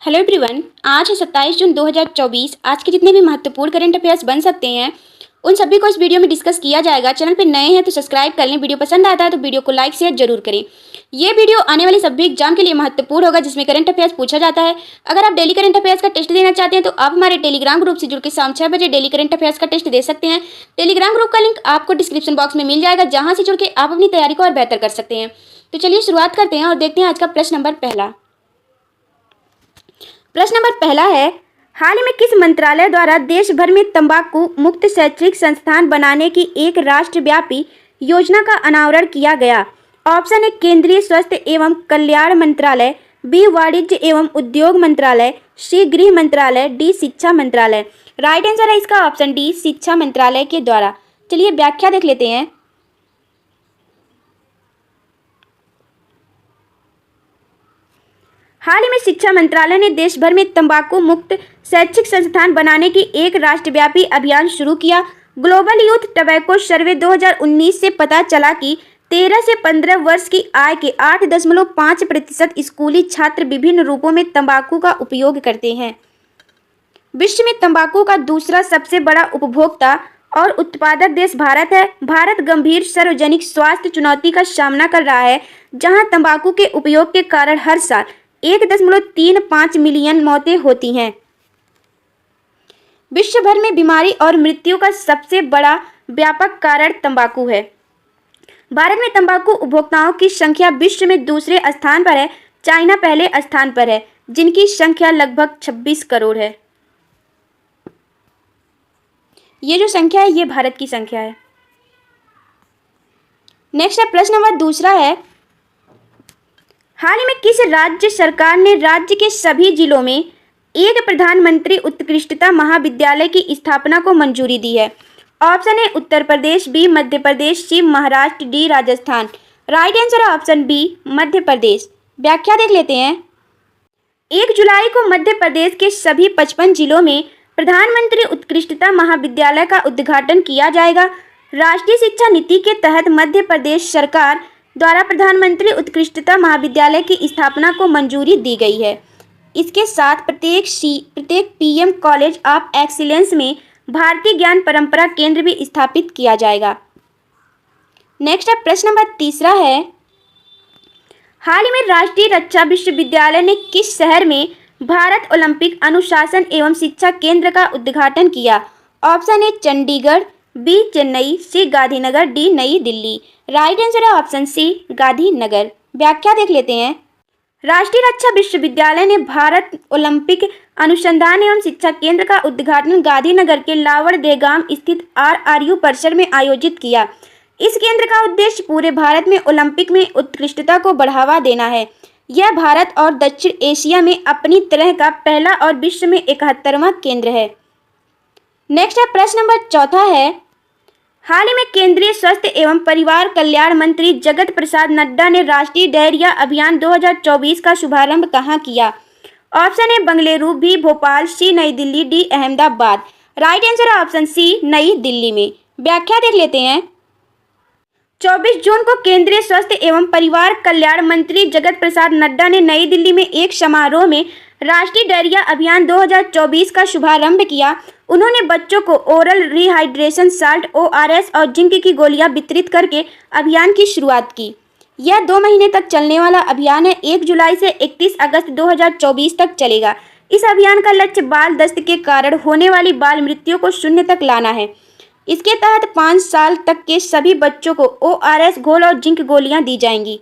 Hello everyone. आज है 27 जून 2024। आज के जितने भी महत्वपूर्ण करंट अफेयर्स बन सकते हैं उन सभी को इस वीडियो में डिस्कस किया जाएगा। चैनल पे नए हैं तो सब्सक्राइब कर लें। वीडियो पसंद आता है तो वीडियो को लाइक शेयर जरूर करें। ये वीडियो आने वाली सभी एग्जाम के लिए महत्वपूर्ण होगा जिसमें करंट अफेयर्स पूछा जाता है। अगर आप डेली करंट अफेयर्स का टेस्ट देना चाहते हैं तो आप हमारे टेलीग्राम ग्रुप से जुड़ के शाम 6 बजे डेली करंट अफेयर्स का टेस्ट दे सकते हैं। टेलीग्राम ग्रुप का लिंक आपको डिस्क्रिप्शन बॉक्स में मिल जाएगा, जहाँ से जुड़ के आप अपनी तैयारी को और बेहतर कर सकते हैं। तो चलिए शुरुआत करते हैं और देखते हैं आज का प्रश्न नंबर पहला। प्रश्न नंबर पहला है, हाल ही में किस मंत्रालय द्वारा देश भर में तंबाकू मुक्त शैक्षिक संस्थान बनाने की एक राष्ट्रव्यापी योजना का अनावरण किया गया? ऑप्शन ए केंद्रीय स्वास्थ्य एवं कल्याण मंत्रालय, बी वाणिज्य एवं उद्योग मंत्रालय, सी गृह मंत्रालय, डी शिक्षा मंत्रालय। राइट आंसर है इसका ऑप्शन डी, शिक्षा मंत्रालय के द्वारा। चलिए व्याख्या देख लेते हैं। हाल ही में शिक्षा मंत्रालय ने देश भर में तंबाकू मुक्त शैक्षिक संस्थान बनाने की एक राष्ट्रव्यापी अभियान शुरू किया। ग्लोबल यूथ टबैको सर्वे 2019 से पता चला कि 13 से 15 वर्ष की आय के 8.5% स्कूली छात्र विभिन्न रूपों में तंबाकू का उपयोग करते हैं। विश्व में तंबाकू का दूसरा सबसे बड़ा उपभोक्ता और उत्पादक देश भारत है। भारत गंभीर सार्वजनिक स्वास्थ्य चुनौती का सामना कर रहा है, जहां तंबाकू के उपयोग के कारण हर साल 1.35 मिलियन मौतें होती हैं। विश्व भर में बीमारी और मृत्यु का सबसे बड़ा व्यापक कारण तंबाकू है। भारत में तंबाकू उपभोक्ताओं की संख्या विश्व में दूसरे स्थान पर है। चाइना पहले स्थान पर है, जिनकी संख्या लगभग 26 करोड़ है। ये जो संख्या है ये भारत की संख्या है। नेक्स्ट है प्रश्न नंबर दूसरा है, हाल ही में किस राज्य सरकार ने राज्य के सभी जिलों में एक प्रधानमंत्री उत्कृष्टता महाविद्यालय की स्थापना को मंजूरी दी है? Option A Uttar Pradesh, B Madhya Pradesh, C Maharashtra, D Rajasthan. Right answer है ऑप्शन बी, मध्य प्रदेश। व्याख्या देख लेते हैं। 1 जुलाई को मध्य प्रदेश के सभी 55 जिलों में प्रधानमंत्री उत्कृष्टता महाविद्यालय का उद्घाटन किया जाएगा। राष्ट्रीय शिक्षा नीति के तहत मध्य प्रदेश सरकार द्वारा प्रधानमंत्री उत्कृष्टता महाविद्यालय की स्थापना को मंजूरी दी गई है। इसके साथ प्रत्येक पीएम कॉलेज ऑफ एक्सीलेंस में भारतीय ज्ञान परंपरा केंद्र भी स्थापित किया जाएगा। नेक्स्ट है प्रश्न नंबर तीसरा है, हाल ही में राष्ट्रीय रक्षा विश्वविद्यालय ने किस शहर में भारत ओलंपिक अनुशासन एवं शिक्षा केंद्र का उद्घाटन किया? Option A Chandigarh, B Chennai, C Gandhinagar, D New Delhi. Right answer है ऑप्शन सी, गांधीनगर। व्याख्या देख लेते हैं। राष्ट्रीय रक्षा विश्वविद्यालय ने भारत ओलंपिक अनुसंधान एवं शिक्षा केंद्र का उद्घाटन गांधीनगर के लावड़ देगाम स्थित RRU परिसर में आयोजित किया। इस केंद्र का उद्देश्य पूरे भारत में ओलंपिक में उत्कृष्टता को बढ़ावा देना है। यह भारत और दक्षिण एशिया में अपनी तरह का पहला और विश्व में 71वां केंद्र है। नेक्स्ट है प्रश्न नंबर चौथा है, हाल ही में केंद्रीय स्वास्थ्य एवं परिवार कल्याण मंत्री जगत प्रसाद नड्डा ने राष्ट्रीय डायरिया अभियान 2024 का शुभारंभ कहाँ किया? Option A Bengaluru, B Bhopal, C Nai Delhi, D Ahmedabad. Right answer है ऑप्शन सी, नई दिल्ली में। व्याख्या देख लेते हैं। 24 जून को केंद्रीय स्वास्थ्य एवं परिवार कल्याण मंत्री जगत प्रसाद नड्डा ने नई दिल्ली में एक समारोह में राष्ट्रीय डायरिया अभियान 2024 का शुभारंभ किया। उन्होंने बच्चों को ओरल रिहाइड्रेशन साल्ट ORS और जिंक की गोलियां वितरित करके अभियान की शुरुआत की। यह 2 महीने तक चलने वाला अभियान है। 1 जुलाई से 31 अगस्त 2024 तक चलेगा। इस अभियान का लक्ष्य बाल दस्त के कारण होने वाली बाल मृत्यु को 0 तक लाना है। इसके तहत 5 साल तक के सभी बच्चों को ORS घोल और जिंक गोलियां दी जाएंगी।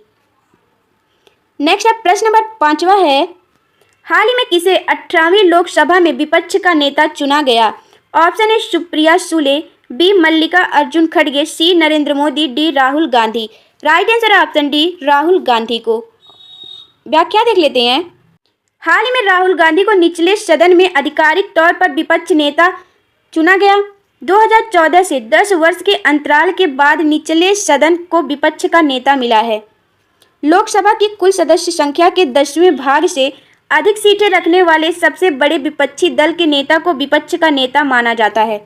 नेक्स्ट है प्रश्न नंबर 5वां है, हाल ही में किसे 18वीं लोकसभा में विपक्ष का नेता चुना गया? Option A Supriya Sule, B Mallikarjun खड़गे, C Narendra Modi, D Rahul Gandhi. Right answer है ऑप्शन डी, राहुल गांधी को। व्याख्या देख लेते हैं। हाल ही में राहुल गांधी को निचले सदन में आधिकारिक तौर पर विपक्ष नेता चुना गया। 2014 से 10 वर्ष के अंतराल के बाद निचले सदन को विपक्ष का नेता मिला है। लोकसभा की कुल सदस्य संख्या के 10वें भाग से अधिक सीटें रखने वाले सबसे बड़े विपक्षी दल के नेता को विपक्ष का नेता माना जाता है।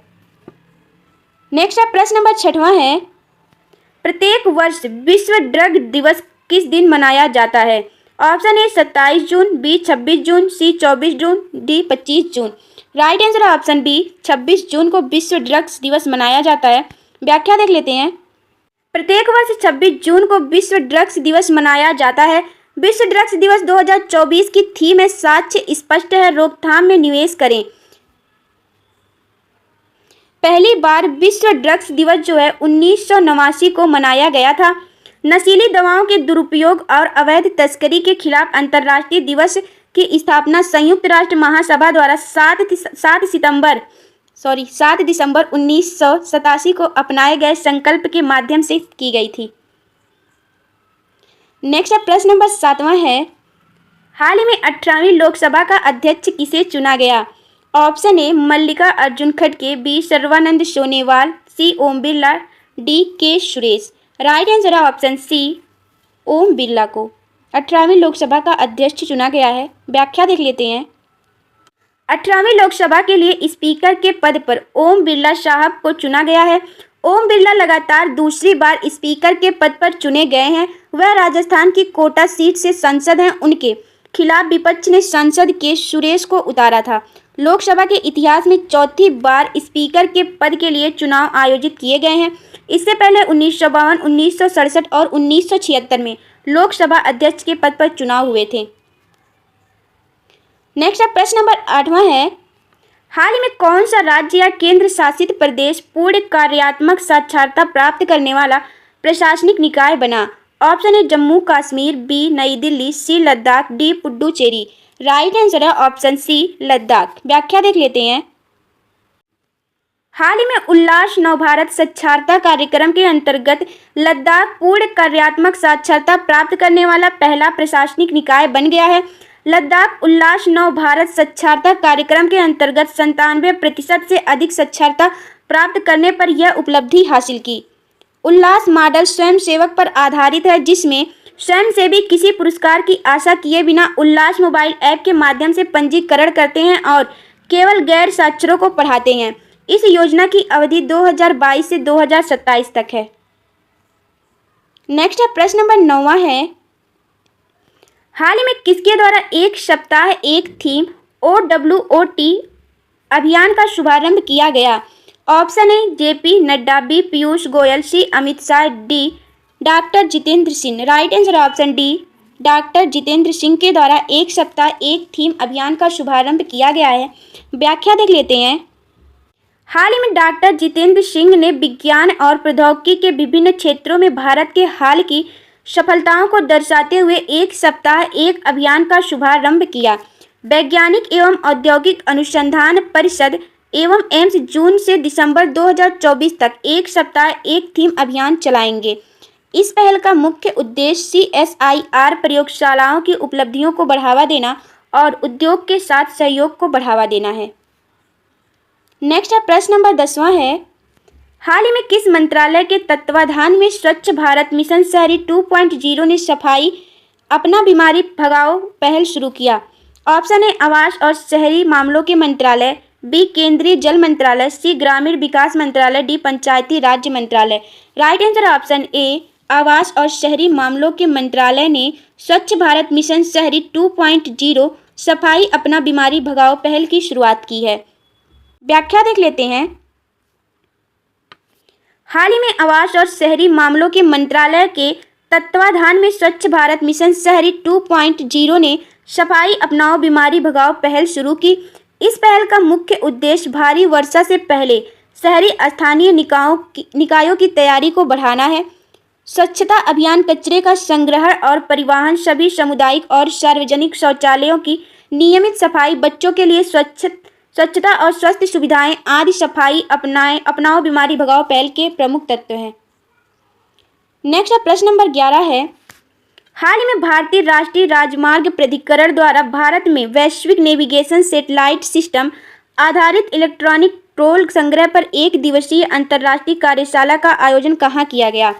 नेक्स्ट है प्रश्न नंबर 6वां है, प्रत्येक वर्ष विश्व ड्रग दिवस किस दिन मनाया जाता है? ऑप्शन ए 27 जून, बी 26 जून, सी 24 जून, डी 25 जून। राइट आंसर है ऑप्शन बी 26 जून को विश्व ड्रग्स दिवस मनाया जाता है। व्याख्या देख लेते हैं। प्रत्येक वर्ष 26 जून को विश्व ड्रग्स दिवस मनाया जाता है। विश्व ड्रग्स दिवस 2024 की थीम है साक्ष्य स्पष्ट है, रोकथाम में निवेश करें। पहली बार विश्व ड्रग्स दिवस जो है 1989 को मनाया गया था। नशीली दवाओं के दुरुपयोग और अवैध तस्करी के खिलाफ अंतर्राष्ट्रीय दिवस की स्थापना संयुक्त राष्ट्र महासभा द्वारा 7 दिसंबर 1987 को अपनाए गए संकल्प के माध्यम से की गई थी। नेक्स्ट प्रश्न नंबर 7वां है, हाल ही में 18वीं लोकसभा का अध्यक्ष किसे चुना गया? ऑप्शन ए मल्लिका अर्जुन खड़गे, बी सर्बानंद सोनोवाल, सी ओम बिरला, डी के सुरेश। राइट आंसर है ऑप्शन सी ओम बिरला को 18वीं लोकसभा का अध्यक्ष चुना गया है। व्याख्या देख लेते हैं। 18वीं लोकसभा के लिए स्पीकर के पद पर ओम बिरला साहब को चुना गया है। ओम बिरला लगातार दूसरी बार स्पीकर के पद पर चुने गए हैं। वह राजस्थान की कोटा सीट से सांसद हैं। उनके खिलाफ विपक्ष ने सांसद के सुरेश को उतारा था। लोकसभा के इतिहास में चौथी बार स्पीकर के पद के लिए चुनाव आयोजित किए गए हैं। इससे पहले 1952, 1967 और 1976 में लोकसभा अध्यक्ष के पद पर चुनाव हुए थे। नेक्स्ट प्रश्न नंबर 8वां है, हाल ही में कौन सा राज्य या केंद्र शासित प्रदेश पूर्ण कार्यात्मक साक्षरता प्राप्त करने वाला प्रशासनिक निकाय बना? Option A Jammu Kashmir, B Nai Delhi, C Ladakh, D Puducherry. Right answer है ऑप्शन सी लद्दाख। व्याख्या देख लेते हैं। हाल ही में उल्लास नवभारत साक्षरता कार्यक्रम के अंतर्गत लद्दाख पूर्ण कार्यात्मक साक्षरता प्राप्त करने वाला पहला प्रशासनिक निकाय बन गया है। लद्दाख उल्लास नवभारत साक्षरता कार्यक्रम के अंतर्गत 97% से अधिक साक्षरता प्राप्त करने पर यह उपलब्धि हासिल की। उल्लास मॉडल स्वयंसेवक पर आधारित है, जिसमें स्वयंसेवी किसी पुरस्कार की आशा किए बिना उल्लास मोबाइल ऐप के माध्यम से पंजीकरण करते हैं और केवल गैर साक्षरों को पढ़ाते हैं। इस योजना की अवधि 2022 से 2027 तक है। नेक्स्ट है प्रश्न नंबर 9वां है, हाल ही में किसके द्वारा एक सप्ताह एक थीम OWOT अभियान का शुभारंभ किया गया? Option A JP Nadda, B Piyush Goyal, C Amit Shah, D doctor Jitendra Singh. Right answer option D doctor Jitendra Singh के द्वारा एक सप्ताह एक थीम अभियान का शुभारंभ किया गया है। व्याख्या देख लेते हैं। हाल ही में डॉक्टर जितेंद्र सिंह ने विज्ञान और प्रौद्योगिकी के विभिन्न क्षेत्रों में भारत के हाल की सफलताओं को दर्शाते हुए एक सप्ताह एक अभियान का शुभारंभ किया। वैज्ञानिक एवं औद्योगिक अनुसंधान परिषद एवं एम्स जून से दिसंबर 2024 तक एक सप्ताह एक थीम अभियान चलाएंगे। इस पहल का मुख्य उद्देश्य CSIR प्रयोगशालाओं की उपलब्धियों को बढ़ावा देना और उद्योग के साथ सहयोग को बढ़ावा देना है। नेक्स्ट है प्रश्न नंबर 10वां है, हाल ही में किस मंत्रालय के तत्वाधान में स्वच्छ भारत मिशन शहरी 2.0 ने सफाई अपना बीमारी भगाओ पहल शुरू किया? ऑप्शन ए आवास और शहरी मामलों के मंत्रालय, बी केंद्रीय जल मंत्रालय, सी ग्रामीण विकास मंत्रालय, डी पंचायती राज्य मंत्रालय। राइट आंसर ऑप्शन ए आवास और शहरी मामलों के मंत्रालय ने स्वच्छ भारत मिशन शहरी 2.0 सफाई अपना बीमारी भगाओ पहल की शुरुआत की है। व्याख्या देख लेते हैं। हाल ही में आवास और शहरी मामलों के मंत्रालय के तत्वाधान में स्वच्छ भारत मिशन शहरी 2.0 ने सफाई अपनाओ बीमारी भगाओ पहल शुरू की। इस पहल का मुख्य उद्देश्य भारी वर्षा से पहले शहरी स्थानीय निकायों की तैयारी को बढ़ाना है। स्वच्छता अभियान कचरे का संग्रहण और परिवहन, सभी सामुदायिक और सार्वजनिक शौचालयों की नियमित सफाई, बच्चों के लिए स्वच्छता और स्वास्थ्य सुविधाएं आदि सफाई अपनाओ बीमारी भगाओ पहल के प्रमुख तत्व हैं। नेक्स्ट प्रश्न नंबर 11 है, हाल ही में भारतीय राष्ट्रीय राजमार्ग प्राधिकरण द्वारा भारत में वैश्विक नेविगेशन सैटेलाइट सिस्टम आधारित इलेक्ट्रॉनिक टोल संग्रह पर एक दिवसीय अंतर्राष्ट्रीय कार्यशाला का आयोजन कहाँ किया गया?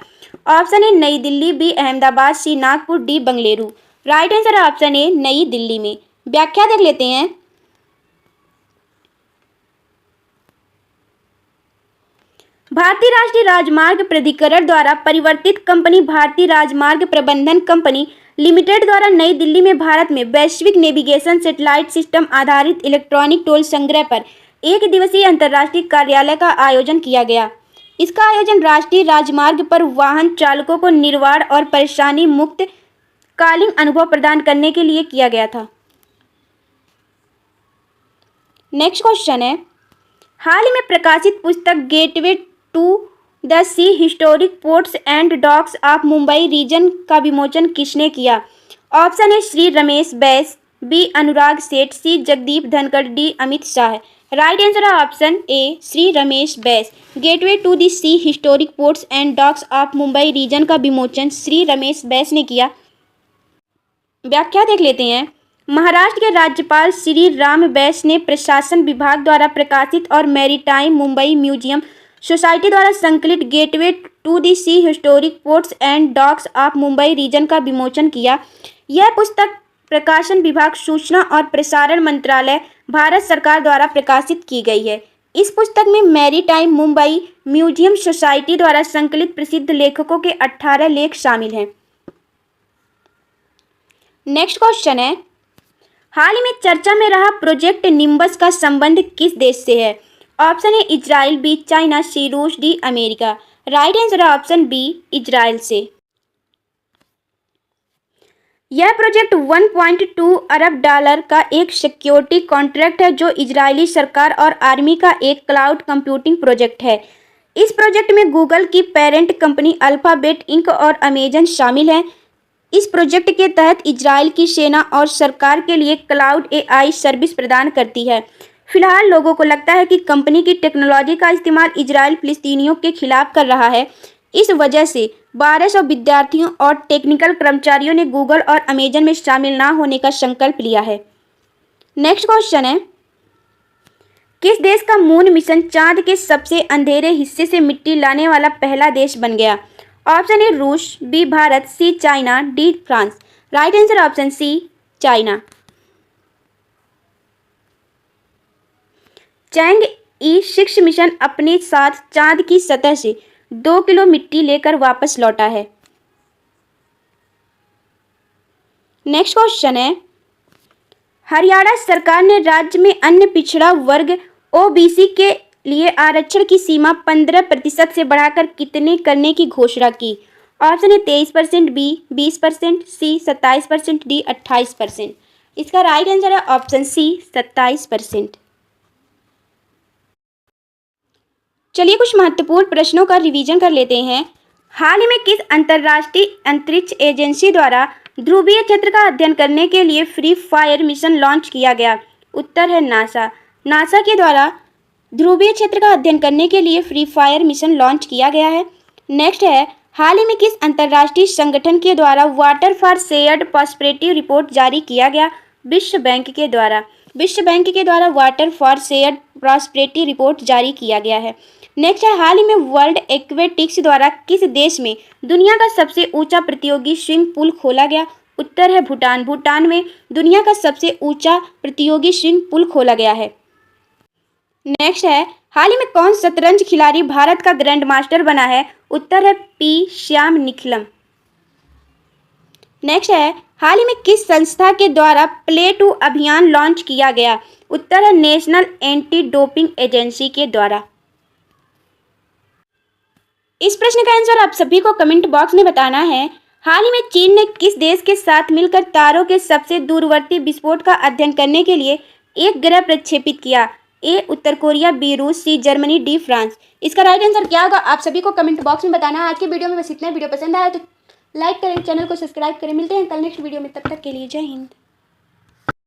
Option A New Delhi, B Ahmedabad, C Nagpur, D Bengaluru. Right answer option A New Delhi में। व्याख्या देख लेते हैं। भारतीय राष्ट्रीय राजमार्ग प्राधिकरण द्वारा परिवर्तित कंपनी भारतीय राजमार्ग प्रबंधन कंपनी लिमिटेड द्वारा नई दिल्ली में भारत में वैश्विक नेविगेशन सैटेलाइट सिस्टम आधारित इलेक्ट्रॉनिक टोल संग्रह पर एक दिवसीय अंतर्राष्ट्रीय कार्यालय का आयोजन किया गया। इसका आयोजन राष्ट्रीय राजमार्ग पर वाहन चालकों को निर्बाध और परेशानी मुक्त कालीन अनुभव प्रदान करने के लिए किया गया था। नेक्स्ट क्वेश्चन है, हाल ही में प्रकाशित पुस्तक gateway to the sea historic ports and docks of Mumbai region का विमोचन किसने किया? ऑप्शन है Shri Ramesh Bais, B Anurag Seth, C Jagdeep Dhankhar, D Amit Shah. Right answer है option A Shri Ramesh Bais. Gateway to the sea historic ports and docks of Mumbai region का विमोचन श्री रमेश बैस ने किया। व्याख्या देख लेते हैं। महाराष्ट्र के राज्यपाल श्री राम बैस ने प्रशासन विभाग द्वारा प्रकाशित और मैरीटाइम मुंबई म्यूजियम सोसाइटी द्वारा संकलित gateway to the sea historic ports and docks of Mumbai region का विमोचन किया। यह पुस्तक प्रकाशन विभाग, सूचना और प्रसारण मंत्रालय, भारत सरकार द्वारा प्रकाशित की गई है। इस पुस्तक में मैरीटाइम मुंबई म्यूजियम सोसाइटी द्वारा संकलित प्रसिद्ध लेखकों के 18 लेख शामिल हैं। नेक्स्ट क्वेश्चन है, हाल ही में चर्चा में रहा प्रोजेक्ट निम्बस का संबंध किस देश से है? ऑप्शन है इजराइल, बी चाइना, सी रूस, डी अमेरिका। राइट आंसर है ऑप्शन बी इजराइल से। यह प्रोजेक्ट 1.2 अरब डॉलर का एक सिक्योरिटी कॉन्ट्रैक्ट है जो इजरायली सरकार और आर्मी का एक क्लाउड कंप्यूटिंग प्रोजेक्ट है। इस प्रोजेक्ट में गूगल की पेरेंट कंपनी अल्फाबेट इंक और अमेजन शामिल हैं। इस प्रोजेक्ट के तहत इजराइल की सेना और सरकार के लिए क्लाउड एआई सर्विस प्रदान करती है। फिलहाल लोगों को लगता है कि कंपनी की टेक्नोलॉजी का इस्तेमाल इजराइल फिलिस्तीनियों के खिलाफ कर रहा है। इस वजह से 1200 विद्यार्थियों और टेक्निकल कर्मचारियों ने गूगल और अमेजन में शामिल ना होने का संकल्प लिया है। नेक्स्ट क्वेश्चन है, किस देश का मून मिशन चांद के सबसे अंधेरे हिस्से से मिट्टी लाने वाला पहला देश बन गया? Option A Rus, B Bharat, C China, D France. Right answer option C China. Chang'e 6 mission अपने साथ चांद की सतह से 2 किलो मिट्टी लेकर वापस लौटा है। नेक्स्ट क्वेश्चन है, हरियाणा सरकार ने राज्य में अन्य पिछड़ा वर्ग ओबीसी के लिए आरक्षण की सीमा 15% से बढ़ाकर कितने करने की घोषणा की? ऑप्शन है 23%, बी 20%, सी 27%, डी 28%। इसका राइट आंसर है ऑप्शन सी 27%। चलिए कुछ महत्वपूर्ण प्रश्नों का रिवीजन कर लेते हैं। हाल ही में किस अंतर्राष्ट्रीय अंतरिक्ष एजेंसी द्वारा ध्रुवीय क्षेत्र का अध्ययन करने के लिए फ्री फायर मिशन लॉन्च किया गया? उत्तर है नासा। नासा के द्वारा ध्रुवीय क्षेत्र का अध्ययन करने के लिए फ्री फायर मिशन लॉन्च किया गया है। नेक्स्ट है, हाल ही में किस अंतर्राष्ट्रीय संगठन के द्वारा water for shared prosperity report जारी किया गया? विश्व बैंक के द्वारा। विश्व बैंक के द्वारा water for shared prosperity report जारी किया गया है। नेक्स्ट है, हाल ही में वर्ल्ड एक्वेटिक्स द्वारा किस देश में दुनिया का सबसे ऊंचा प्रतियोगी स्विमिंग पूल खोला गया? उत्तर है भूटान। भूटान में दुनिया का सबसे ऊंचा प्रतियोगी स्विमिंग पूल खोला गया है। नेक्स्ट है, हाल ही में कौन शतरंज खिलाड़ी भारत का ग्रैंड मास्टर बना है? उत्तर है पी श्याम निखिलम। नेक्स्ट है, हाल ही में किस संस्था के द्वारा प्ले टू अभियान लॉन्च किया गया? उत्तर है नेशनल एंटी डोपिंग एजेंसी के द्वारा। इस प्रश्न का आंसर आप सभी को कमेंट बॉक्स में बताना है। हाल ही में चीन ने किस देश के साथ मिलकर तारों के सबसे दूरवर्ती विस्फोट का अध्ययन करने के लिए एक ग्रह प्रक्षेपित किया? ए उत्तर कोरिया, बी रूस, सी जर्मनी, डी फ्रांस। इसका राइट आंसर क्या होगा आप सभी को कमेंट बॉक्स में बताना है। आज के वीडियो में बस इतना। वीडियो पसंद आया तो लाइक करें, चैनल को सब्सक्राइब करें। मिलते हैं कल नेक्स्ट वीडियो में, तब तक के लिए जय हिंद।